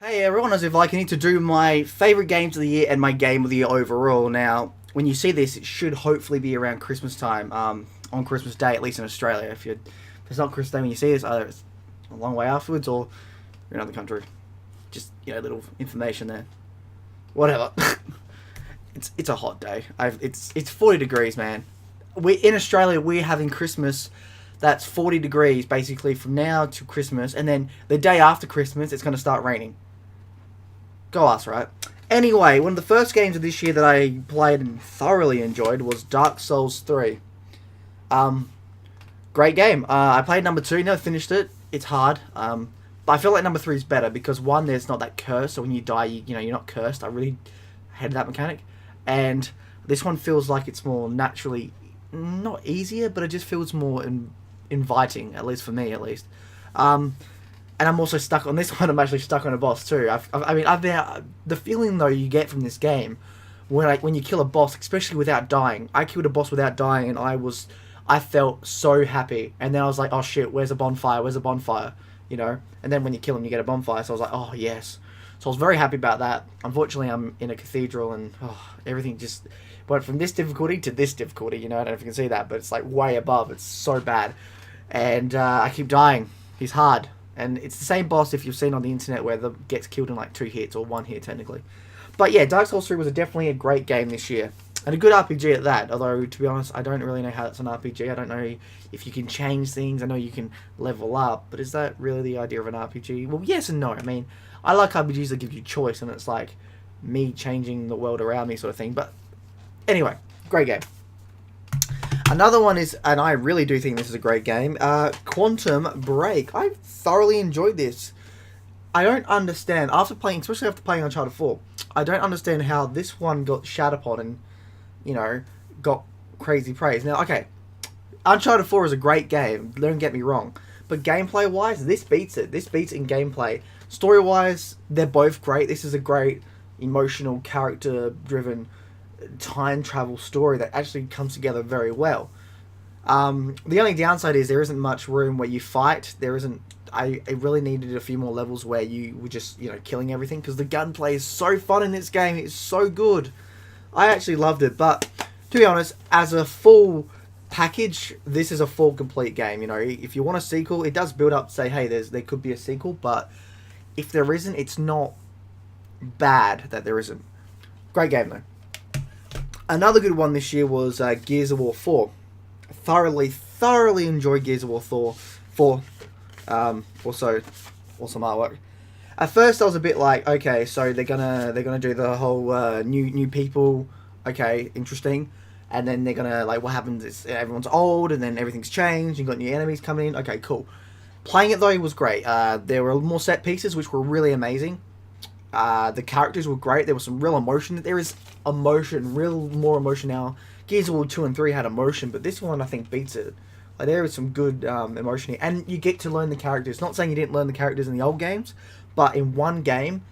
Hey everyone, as if I need to do my favourite games of the year and my game of the year overall. Now, when you see this, it should hopefully be around Christmas time, on Christmas Day, at least in Australia. If it's not Christmas Day when you see this, either it's a long way afterwards or you're in another country. Just, little information there. Whatever. It's a hot day. It's 40 degrees, man. In Australia, we're having Christmas that's 40 degrees basically from now to Christmas, and then the day after Christmas, it's going to start raining. Go us, right? Anyway, one of the first games of this year that I played and thoroughly enjoyed was Dark Souls 3. Great game. I played number 2, never finished it. It's hard. But I feel like number 3 is better because, one, there's not that curse, so when you die, you're not cursed. I really hated that mechanic. And this one feels like it's more naturally, not easier, but it just feels more inviting, at least for me, at least. And I'm also stuck on this one. I'm actually stuck on a boss too. I've been the feeling though you get from this game when you kill a boss, especially without dying. I killed a boss without dying, and I felt so happy. And then I was like, oh shit, where's a bonfire? Where's a bonfire? And then when you kill him, you get a bonfire. So I was like, oh yes. So I was very happy about that. Unfortunately, I'm in a cathedral, and everything just went from this difficulty to this difficulty. I don't know if you can see that, but it's like way above. It's so bad, and I keep dying. He's hard. And it's the same boss if you've seen on the internet where the gets killed in like 2 hits or 1 hit technically. But yeah, Dark Souls 3 was definitely a great game this year. And a good RPG at that. Although, to be honest, I don't really know how it's an RPG. I don't know if you can change things. I know you can level up. But is that really the idea of an RPG? Well, yes and no. I mean, I like RPGs that give you choice. And it's like me changing the world around me sort of thing. But anyway, great game. Another one is, and I really do think this is a great game, Quantum Break. I thoroughly enjoyed this. I don't understand, especially after playing Uncharted 4, I don't understand how this one got shat upon and, got crazy praise. Now, okay, Uncharted 4 is a great game, don't get me wrong, but gameplay-wise, this beats it. This beats it in gameplay. Story-wise, they're both great. This is a great, emotional, character-driven time travel story that actually comes together very well. The only downside is there isn't much room where you fight. I really needed a few more levels where you were just killing everything, because the gunplay is so fun in this game. It's so good. I actually loved it. But to be honest, as a full package, this is a full complete game. If you want a sequel, it does build up to say, hey, there could be a sequel, but if there isn't, it's not bad that there isn't. Great game though. Another good one this year was Gears of War 4. Thoroughly enjoyed Gears of War 4. Also, awesome artwork. At first, I was a bit like, okay, so they're gonna do the whole new people. Okay, interesting. And then they're gonna what happens is everyone's old, and then everything's changed. You've got new enemies coming in. Okay, cool. Playing it though was great. There were more set pieces which were really amazing. The characters were great. There was some real emotion. There is emotion, more emotion now. Gears of War 2 and 3 had emotion, but this one I think beats it. There is some good emotion here. And you get to learn the characters. Not saying you didn't learn the characters in the old games, but in one game,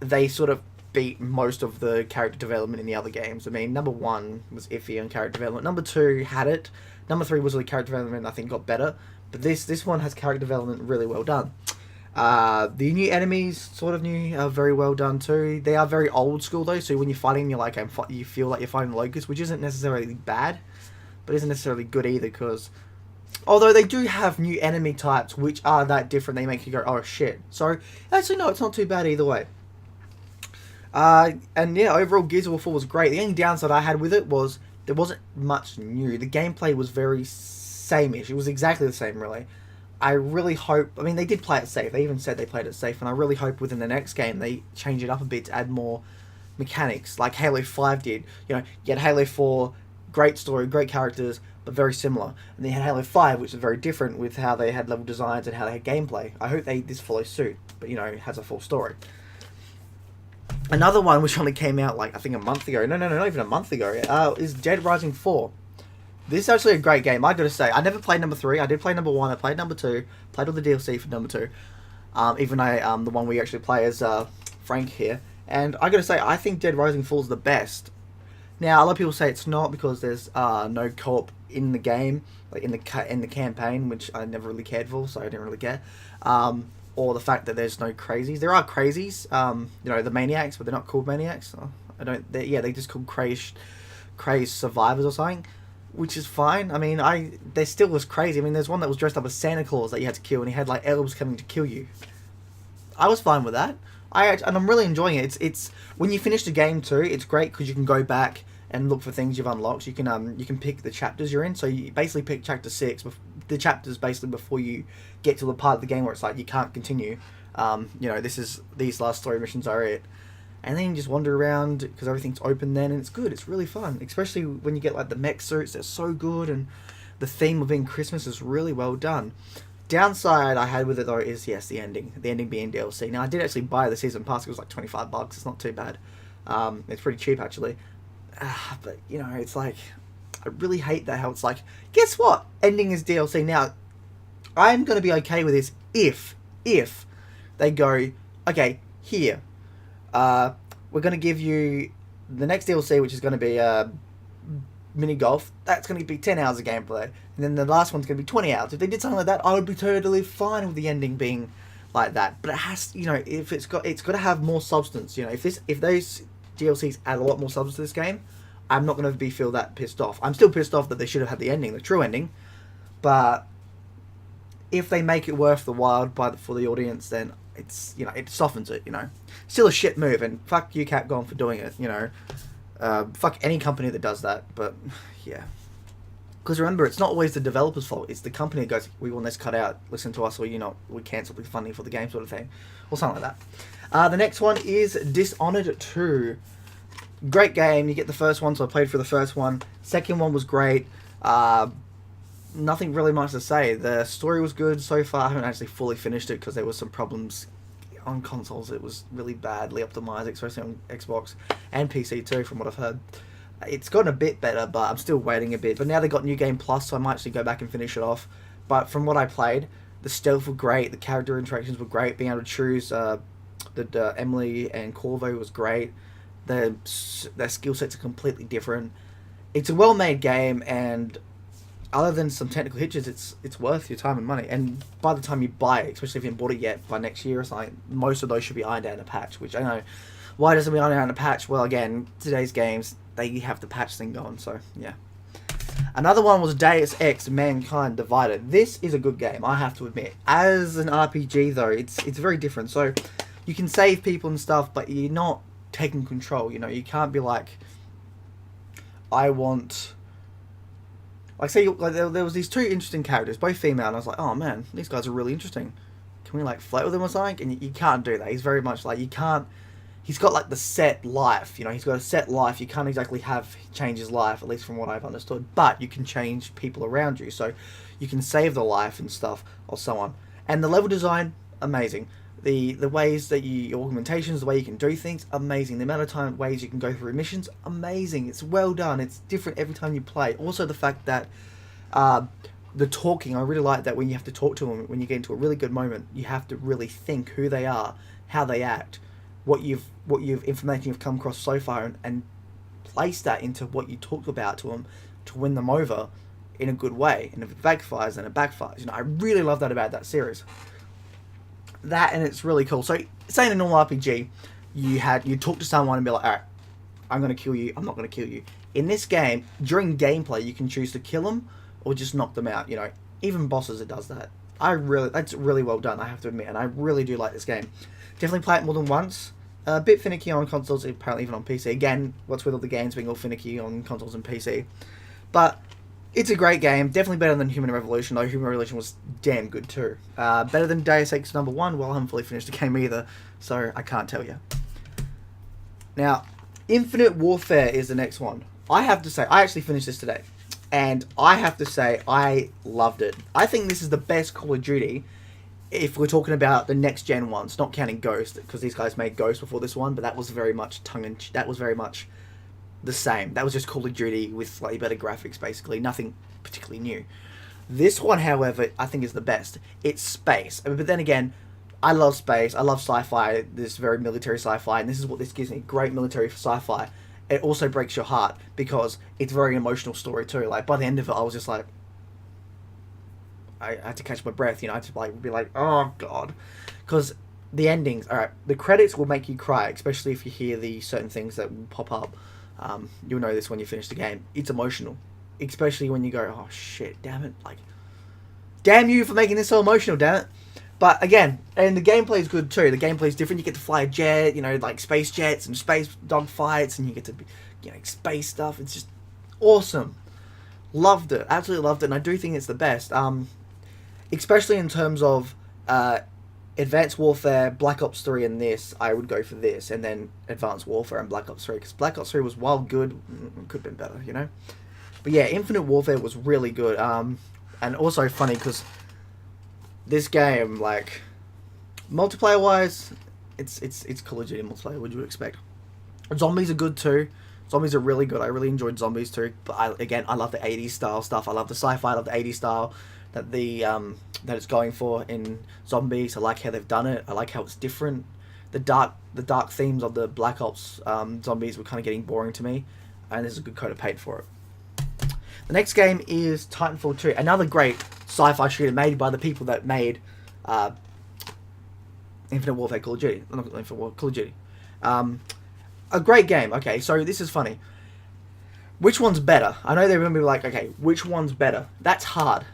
they sort of beat most of the character development in the other games. I mean, number 1 was iffy on character development. Number 2 had it. Number 3 was the character development, I think, got better. But this one has character development really well done. The new enemies, sort of new, are very well done too. They are very old school though, so when you're fighting, you feel like you're fighting locusts, which isn't necessarily bad, but isn't necessarily good either, because although they do have new enemy types which are that different, they make you go, oh shit. So, actually no, it's not too bad either way. And yeah, overall Gears of War 4 was great. The only downside I had with it was there wasn't much new. The gameplay was very same-ish. It was exactly the same, really. I really hope, they did play it safe. They even said they played it safe, and I really hope within the next game they change it up a bit to add more mechanics, like Halo 5 did. You had Halo 4, great story, great characters, but very similar. And then you had Halo 5, which is very different with how they had level designs and how they had gameplay. I hope this follows suit, but has a full story. Another one which only came out I think a month ago. No, not even a month ago. Is Dead Rising 4. This is actually a great game, I gotta say. I never played number 3. I did play number 1. I played number 2. Played all the DLC for number 2. Even the one we actually play as Frank here. And I gotta say, I think Dead Rising 4 is the best. Now, a lot of people say it's not because there's no co-op in the game, like in the campaign, which I never really cared for, so I didn't really care. Or the fact that there's no crazies. There are crazies, the maniacs, but they're not called maniacs. They just called crazed survivors or something, which is fine. I mean, there still was crazy. I mean, there's one that was dressed up as Santa Claus that you had to kill, and he had like elves coming to kill you. I was fine with that. And I'm really enjoying it. It's when you finish the game too, it's great because you can go back and look for things you've unlocked. You can pick the chapters you're in. So you basically pick chapter 6. The chapters basically before you get to the part of the game where it's like you can't continue. These last story missions are it. And then you just wander around because everything's open then, and it's good. It's really fun, especially when you get like the mech suits. They're so good, and the theme of being Christmas is really well done. Downside I had with it though is yes, the ending. The ending being DLC. Now I did actually buy the season pass. It was like $25. It's not too bad. It's pretty cheap actually. But it's like I really hate that how it's like, guess what? Ending is DLC. Now I'm gonna be okay with this if they go, okay, here. We're going to give you the next DLC, which is going to be mini golf. That's going to be 10 hours of gameplay, and then the last one's going to be 20 hours. If they did something like that, I would be totally fine with the ending being like that. But it has, if it's got to have more substance. If those DLCs add a lot more substance to this game, I'm not going to feel that pissed off. I'm still pissed off that they should have had the ending, the true ending, but if they make it worth the while for the audience, then it's it softens it. Still a shit move, and fuck you, Capcom, for doing it. Fuck any company that does that. But yeah, because remember, it's not always the developer's fault. It's the company that goes, we want this cut out. Listen to us, or we cancel the funding for the game, sort of thing, or something like that. The next one is Dishonored II. Great game. You get the first one, so I played for the first one. Second one was great. Nothing really much to say. The story was good so far. I haven't actually fully finished it because there was some problems on consoles. It was really badly optimized, especially on Xbox and PC too, from what I've heard. It's gotten a bit better, but I'm still waiting a bit. But now they got New Game Plus, so I might actually go back and finish it off. But from what I played, the stealth were great, the character interactions were great. Being able to choose the Emily and Corvo was great. Their skill sets are completely different. It's a well-made game, and other than some technical hitches, it's worth your time and money. And by the time you buy it, especially if you haven't bought it yet, by next year or something, most of those should be ironed out in a patch, which I know. Why doesn't it be ironed out in a patch? Well, again, today's games, they have the patch thing going, so yeah. Another one was Deus Ex Mankind Divided. This is a good game, I have to admit. As an RPG, though, it's very different. So you can save people and stuff, but you're not taking control. You can't be like, I want... Like, say, there was these two interesting characters, both female, and I was like, oh man, these guys are really interesting. Can we, like, flirt with them or something? And you can't do that. He's very much like, you can't... He's got, like, the set life, he's got a set life. You can't exactly change his life, at least from what I've understood. But you can change people around you, so you can save the life and stuff of someone. And the level design, amazing. The ways that your augmentations, the way you can do things, amazing. The amount of ways you can go through missions, amazing. It's well done. It's different every time you play. Also, the fact that the talking, I really like that when you have to talk to them, when you get into a really good moment, you have to really think who they are, how they act, what information you've come across so far, and place that into what you talked about to them to win them over in a good way. And if it backfires, then it backfires. I really love that about that series. That, and it's really cool. So, say in a normal RPG, you talk to someone and be like, alright, I'm going to kill you, I'm not going to kill you. In this game, during gameplay, you can choose to kill them or just knock them out. Even bosses, it does that. That's really well done, I have to admit, and I really do like this game. Definitely play it more than once. A bit finicky on consoles, apparently even on PC. Again, what's with all the games being all finicky on consoles and PC. But it's a great game. Definitely better than Human Revolution, though Human Revolution was damn good too. Better than Deus Ex number 1. Well, I haven't fully finished the game either, so I can't tell you. Now, Infinite Warfare is the next one. I have to say, I actually finished this today, and I have to say, I loved it. I think this is the best Call of Duty, if we're talking about the next gen ones, not counting Ghost, because these guys made Ghost before this one, but that was very much that was very much the same. That was just Call of Duty with slightly better graphics, basically. Nothing particularly new. This one, however, I think is the best. It's space. But then again, I love space. I love sci-fi. This very military sci-fi, and this is what this gives me. Great military sci-fi. it also breaks your heart because it's a very emotional story too. Like by the end of it, I was just like, I had to catch my breath. You know, I had to like be like, oh god, because the endings. All right, the credits will make you cry, especially if you hear the certain things that will pop up. You'll know this when you finish the game. It's emotional, especially when you go, oh shit, damn it, like, damn you for making this so emotional, damn it. But again, and the gameplay is good too. The gameplay is different. You get to fly a jet, you know, like space jets and space dog fights, and you get to, you know, space stuff. It's just awesome. Loved it, absolutely loved it, and I do think it's the best. Especially in terms of Advanced Warfare, Black Ops 3, and this, I would go for this, and then Advanced Warfare and Black Ops 3, because Black Ops 3 was while good, could have been better, you know. But yeah, Infinite Warfare was really good, and also funny because this game, like, multiplayer wise, it's Call of Duty multiplayer. What you would expect. Zombies are good too. Zombies are really good. I really enjoyed Zombies too. But I love the 80s style stuff. I love the sci-fi. I love the 80s style that that it's going for in Zombies. I like how they've done it. I like how it's different. The dark themes of the Black Ops Zombies were kind of getting boring to me, and there's a good coat of paint for it. The next game is Titanfall 2, another great sci-fi shooter made by the people that made Infinite Warfare, Call of Duty. Not Infinite Warfare, Call of Duty. A great game. Okay, so this is funny. Which one's better? I know they're going to be like, okay, which one's better? That's hard.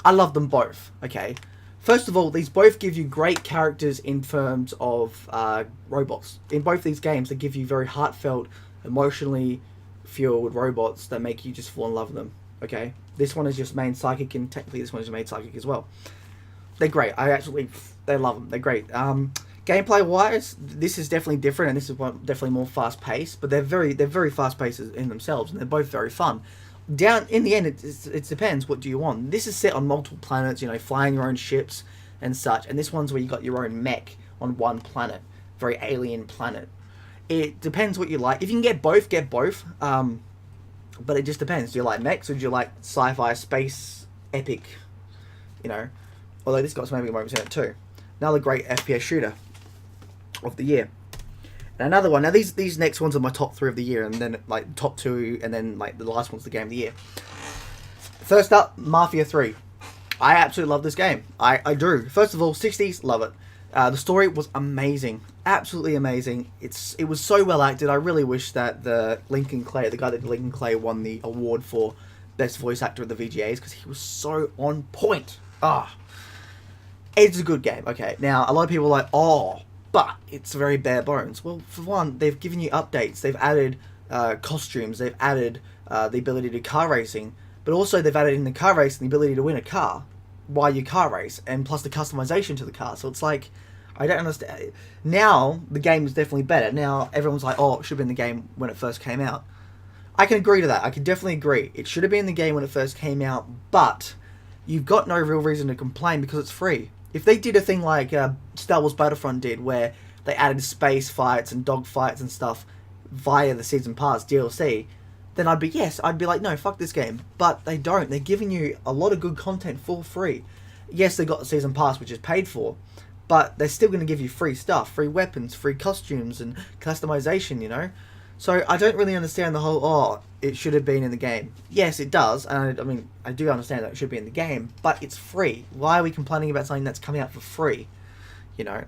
I love them both. Okay, first of all, these both give you great characters in terms of robots. In both these games, they give you very heartfelt, emotionally fueled robots that make you just fall in love with them. Okay, this one is just main psychic, and technically this one is main psychic as well. They're great. They love them. They're great. Gameplay wise, this is definitely different, and this is definitely more fast paced. But they're very fast paced in themselves, and they're both very fun. Down in the end, it depends. What do you want? This is set on multiple planets. You know, flying your own ships and such. And this one's where you got your own mech on one planet, very alien planet. It depends what you like. If you can get both, get both. But it just depends. Do you like mechs or do you like sci-fi, space, epic? You know, although this got some epic moments in it too. Another great FPS shooter of the year. And another one. Now these next ones are my top 3 of the year, and then like top 2, and then like the last one's the game of the year. First up, Mafia 3. I absolutely love this game. I do. First of all, 60s, love it. The story was amazing, absolutely amazing. It was so well acted. I really wish that the guy that did Lincoln Clay, won the award for best voice actor of the VGAs because he was so on point. It's a good game. Okay, now a lot of people are like, oh, but it's very bare bones. Well, for one, they've given you updates. They've added costumes. They've added the ability to do car racing, but also they've added in the car racing the ability to win a car while you car race, and plus the customization to the car. So it's like, I don't understand. Now the game is definitely better. Now everyone's like, oh, it should have been the game when it first came out. I can agree to that. I can definitely agree. It should have been the game when it first came out, but you've got no real reason to complain because it's free. If they did a thing like Star Wars Battlefront did, where they added space fights and dog fights and stuff via the Season Pass DLC, then I'd be like, no, fuck this game. But they don't. They're giving you a lot of good content for free. Yes, they got the Season Pass, which is paid for, but they're still going to give you free stuff, free weapons, free costumes, and customization, you know? So I don't really understand the whole, oh, it should have been in the game. Yes, it does, and I mean, I do understand that it should be in the game, but it's free. Why are we complaining about something that's coming out for free? You know?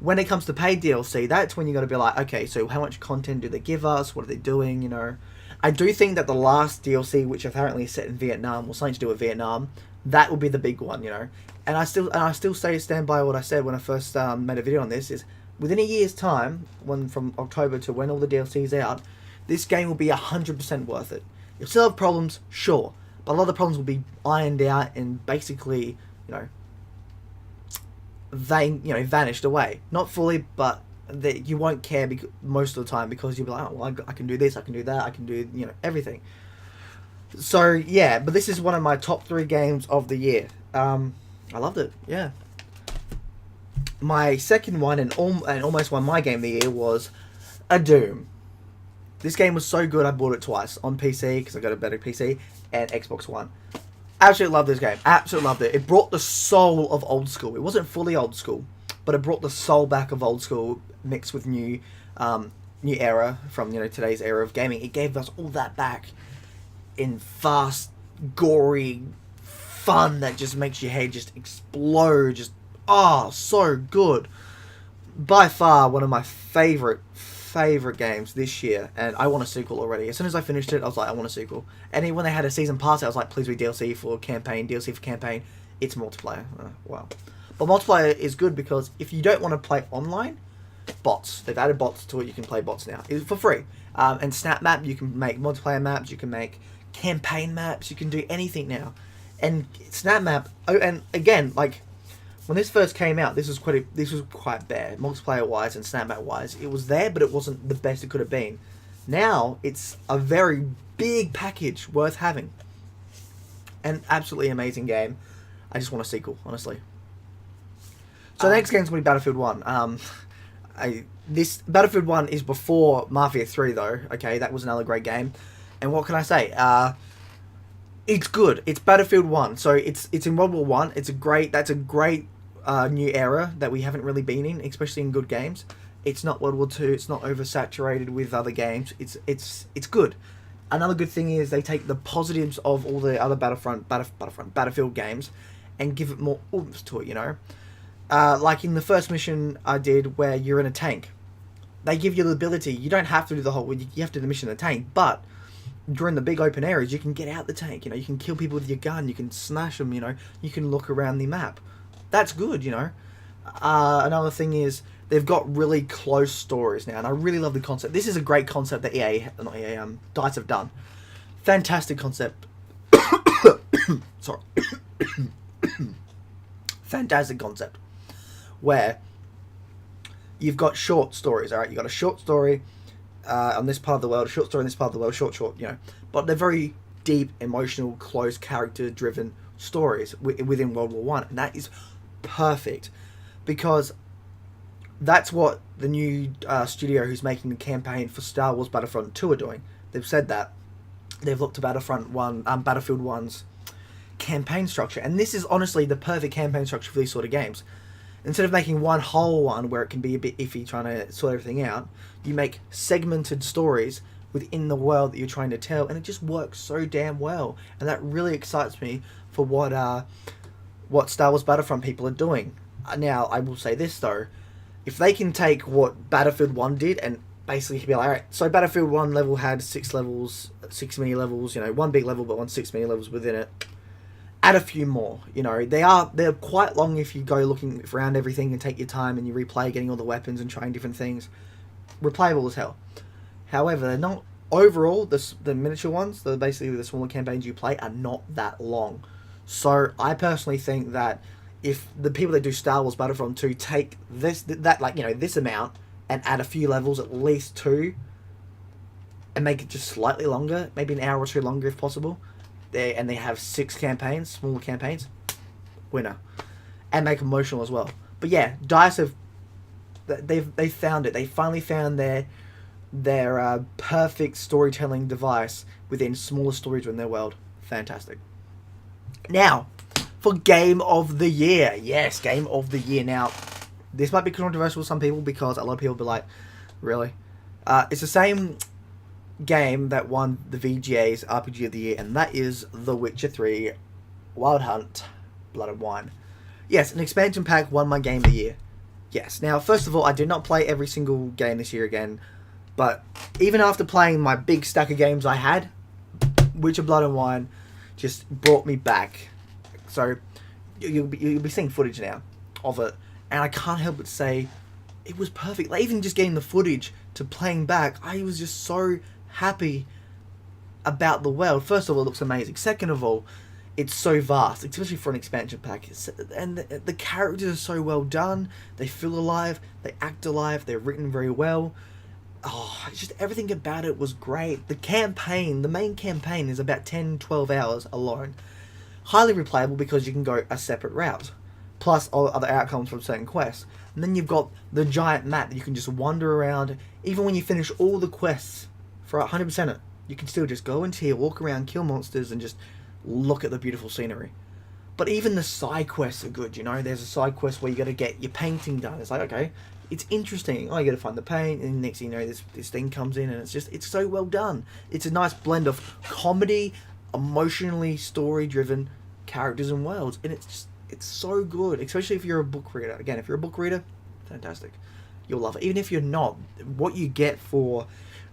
When it comes to paid DLC, that's when you got to be like, okay, so how much content do they give us? What are they doing, you know? I do think that the last DLC, which apparently is set in Vietnam, or something to do with Vietnam, that will be the big one, you know? And I still stand by what I said when I first made a video on this, is within a year's time, from October to when all the DLC is out, this game will be 100% worth it. You'll still have problems, sure, but a lot of the problems will be ironed out and basically, you know, vanished away. Not fully, but that you won't care most of the time, because you'll be like, oh, well, I can do this, I can do that, I can do, you know, everything. So yeah, but this is one of my top 3 games of the year. I loved it. Yeah. My second one, and almost won my game of the year, was a Doom. This game was so good I bought it twice, on PC because I got a better PC, and Xbox One. Absolutely loved this game. Absolutely loved it. It brought the soul of old school. It wasn't fully old school, but it brought the soul back of old school, mixed with new new era from today's era of gaming. It gave us all that back in fast, gory fun that just makes your head just explode. Just so good. By far one of my favorite games this year, and I want a sequel already. As soon as I finished it, I was like, I want a sequel. And when they had a season pass, I was like, please be DLC for campaign, DLC for campaign. It's multiplayer. Wow. But multiplayer is good because if you don't want to play online, bots. They've added bots to it. You can play bots now. It's for free. And Snap Map, you can make multiplayer maps. You can make campaign maps. You can do anything now. And Snap Map, and again, like when this first came out, this was quite bad multiplayer wise and Snap Map wise. It was there, but it wasn't the best it could have been. Now it's a very big package worth having. An absolutely amazing game. I just want a sequel, honestly. So the next game's going to be Battlefield 1. This Battlefield 1 is before Mafia 3 though. Okay, that was another great game. And what can I say? It's good. It's Battlefield 1. So it's in World War 1. That's a great new era that we haven't really been in, especially in good games. It's not World War 2. It's not oversaturated with other games. It's good. Another good thing is they take the positives of all the other Battlefield games and give it more oomph to it, like in the first mission I did where you're in a tank. They give you the ability, you don't have to do the whole, you have to do the mission in the tank, but during the big open areas you can get out the tank, you can kill people with your gun, you can smash them, you can look around the map. That's good, Another thing is they've got really close stories now, and I really love the concept. This is a great concept that DICE have done. Fantastic concept. Sorry. Fantastic concept. Where you've got short stories, alright? You've got a short story on this part of the world, a short story in this part of the world, short, But they're very deep, emotional, close, character-driven stories within World War One, and that is perfect because that's what the new studio who's making the campaign for Star Wars Battlefront 2 are doing. They've said that. They've looked at Battlefield 1's campaign structure, and this is honestly the perfect campaign structure for these sort of games. Instead of making one whole one where it can be a bit iffy trying to sort everything out, you make segmented stories within the world that you're trying to tell, and it just works so damn well. And that really excites me for what Star Wars Battlefront people are doing. Now, I will say this though, if they can take what Battlefield 1 did and basically be like, alright, so Battlefield 1 level had 6 levels, 6 mini levels, one big level but 6 mini levels within it. Add a few more, they're quite long if you go looking around everything and take your time and you replay getting all the weapons and trying different things. Replayable as hell. However, they're not overall, the miniature ones, basically the smaller campaigns you play, are not that long. So I personally think that if the people that do Star Wars Battlefront 2 take this amount and add a few levels, at least 2, and make it just slightly longer, maybe an hour or 2 longer if possible, and they have 6 campaigns, smaller campaigns, winner. And make emotional as well. But yeah, DICE they've found it. They finally found their perfect storytelling device within smaller stories within their world. Fantastic. Now, for Game of the Year. Yes, Game of the Year. Now, this might be controversial to some people because a lot of people will be like, really? It's the same game that won the VGA's RPG of the Year, and that is The Witcher 3 Wild Hunt Blood and Wine. Yes, an expansion pack won my Game of the Year. Yes. Now, first of all, I did not play every single game this year again, but even after playing my big stack of games I had, Witcher Blood and Wine just brought me back. So you'll be seeing footage now of it, and I can't help but say it was perfect. Like, even just getting the footage to playing back, I was just so happy about the world. First of all, it looks amazing. Second of all, it's so vast, especially for an expansion pack. And the characters are so well done. They feel alive. They act alive. They're written very well. Oh, it's just everything about it was great. The main campaign is about 10-12 hours alone. Highly replayable because you can go a separate route, plus all other outcomes from certain quests. And then you've got the giant map that you can just wander around. Even when you finish all the quests for 100% it, you can still just go into here, walk around, kill monsters, and just look at the beautiful scenery. But even the side quests are good, There's a side quest where you got to get your painting done. It's like, okay, it's interesting. Oh, you got to find the paint, and next thing you know, this thing comes in, and it's so well done. It's a nice blend of comedy, emotionally story driven characters and worlds, and it's so good. Especially if you're a book reader. Again, if you're a book reader, fantastic, you'll love it. Even if you're not, what you get for,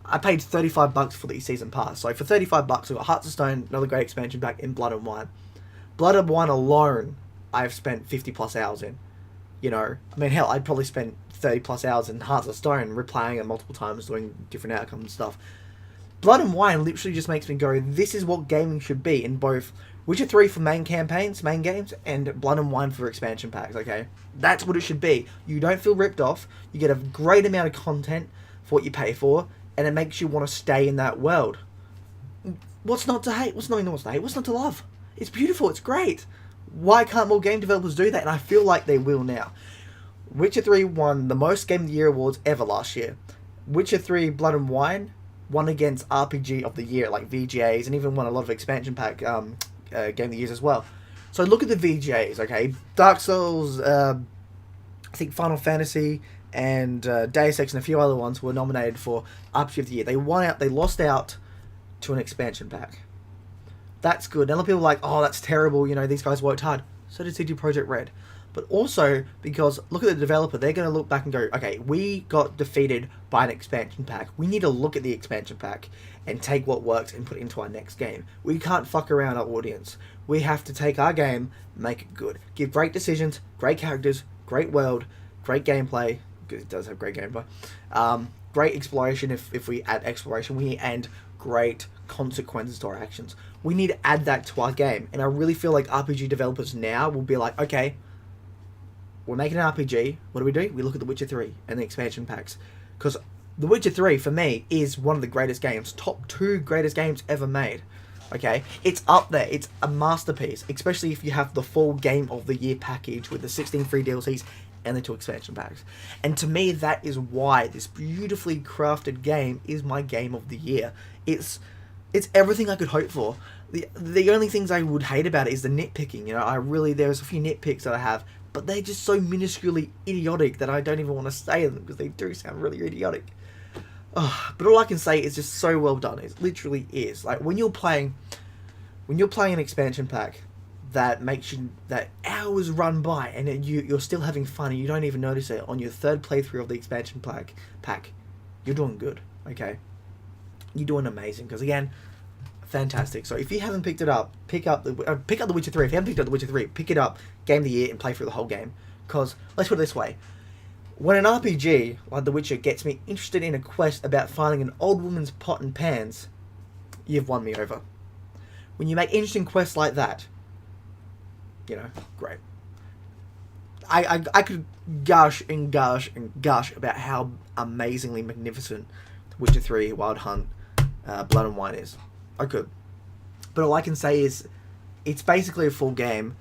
I paid $35 for the season pass. So for $35, I got Hearts of Stone, another great expansion pack, in Blood and Wine. Blood and Wine alone, I've spent 50 plus hours in. You know, I mean, hell, I'd probably spend 30 plus hours in Hearts of Stone, replaying it multiple times, doing different outcomes and stuff. Blood and Wine literally just makes me go, this is what gaming should be in both Witcher 3 for main campaigns, main games, and Blood and Wine for expansion packs, okay? That's what it should be. You don't feel ripped off, you get a great amount of content for what you pay for, and it makes you want to stay in that world. What's not to hate? What's not to hate? What's not to love? It's beautiful, it's great. Why can't more game developers do that? And I feel like they will now. Witcher 3 won the most Game of the Year awards ever last year. Witcher 3 Blood and Wine won against RPG of the Year, like VGAs, and even won a lot of expansion pack Game of the Years as well. So look at the VGAs, okay? Dark Souls, I think Final Fantasy, and Deus Ex and a few other ones were nominated for RPG of the Year. They lost out to an expansion pack. That's good. Now a lot of people are like, oh, that's terrible, you know, these guys worked hard. So did CD Projekt Red. But also, because look at the developer, they're going to look back and go, okay, we got defeated by an expansion pack. We need to look at the expansion pack and take what works and put it into our next game. We can't fuck around our audience. We have to take our game, make it good. Give great decisions, great characters, great world, great gameplay, because it does have great gameplay. Great exploration if we add exploration, and great consequences to our actions. We need to add that to our game. And I really feel like RPG developers now will be like, okay, we're making an RPG. What do? We look at The Witcher 3 and the expansion packs. Because The Witcher 3, for me, is one of the greatest games. Top 2 greatest games ever made. Okay? It's up there. It's a masterpiece. Especially if you have the full Game of the Year package with the 16 free DLCs and the 2 expansion packs. And to me, that is why this beautifully crafted game is my Game of the Year. It's everything I could hope for. The only things I would hate about it is the nitpicking. You know, there's a few nitpicks that I have, but they're just so minusculely idiotic that I don't even want to say them because they do sound really idiotic. But all I can say is just so well done. It literally is. Like when you're playing an expansion pack that makes you that hours run by and you're still having fun and you don't even notice it on your third playthrough of the expansion pack, you're doing good. Okay, you're doing amazing because again, fantastic. So if you haven't picked it up, pick up The Witcher 3. If you haven't picked up The Witcher 3, pick it up, Game of the Year, and play through the whole game. Because, let's put it this way, when an RPG like The Witcher gets me interested in a quest about finding an old woman's pot and pans, you've won me over. When you make interesting quests like that, you know, great. I could gush and gush and gush about how amazingly magnificent The Witcher 3, Wild Hunt, Blood and Wine is. I could. But all I can say is it's basically a full game.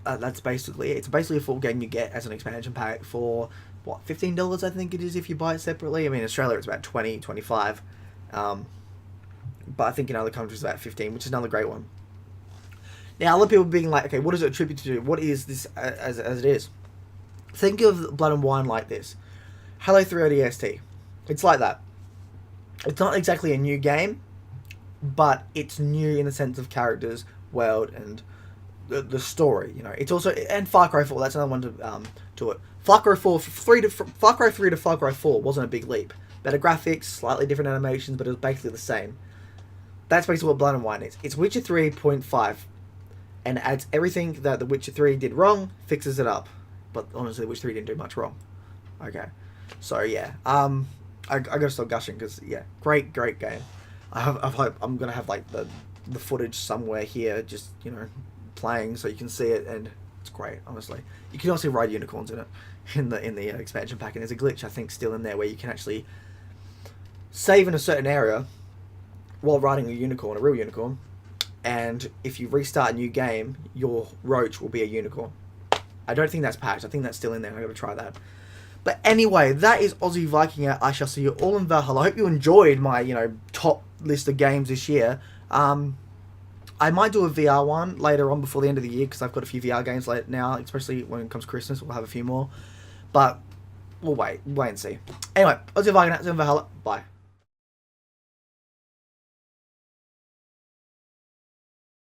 It's basically a full game you get as an expansion pack for, what, $15 I think it is if you buy it separately. I mean, in Australia it's about 20, 25. But I think in other countries it's about 15, which is another great one. Now, a lot of people being like, okay, what does it attribute to? What is this as it is? Think of Blood and Wine like this. Halo 3 ODST. It's like that. It's not exactly a new game, but it's new in the sense of characters, world, and the story. You know, it's also, and Far Cry 4. That's another one to it. Far Cry 3 to Far Cry 4 wasn't a big leap. Better graphics, slightly different animations, but it was basically the same. That's basically what Blood and Wine is. It's Witcher 3.5, and adds everything that The Witcher 3 did wrong, fixes it up. But honestly, The Witcher 3 didn't do much wrong. Okay, so yeah, I gotta stop gushing because yeah, great game. I hope I'm gonna have like the footage somewhere here, just you know, playing so you can see it, and it's great. Honestly, you can also ride unicorns in it in the expansion pack, and there's a glitch I think still in there where you can actually save in a certain area while riding a unicorn, a real unicorn, and if you restart a new game, your roach will be a unicorn. I don't think that's patched. I think that's still in there. I gotta try that. But anyway, that is Aussie Viking out. I shall see you all in Valhalla. I hope you enjoyed my, you know, top list of games this year. I might do a VR one later on before the end of the year because I've got a few VR games late now, especially when it comes to Christmas. We'll have a few more. But we'll wait and see. Anyway, Aussie Viking, Valhalla. Bye.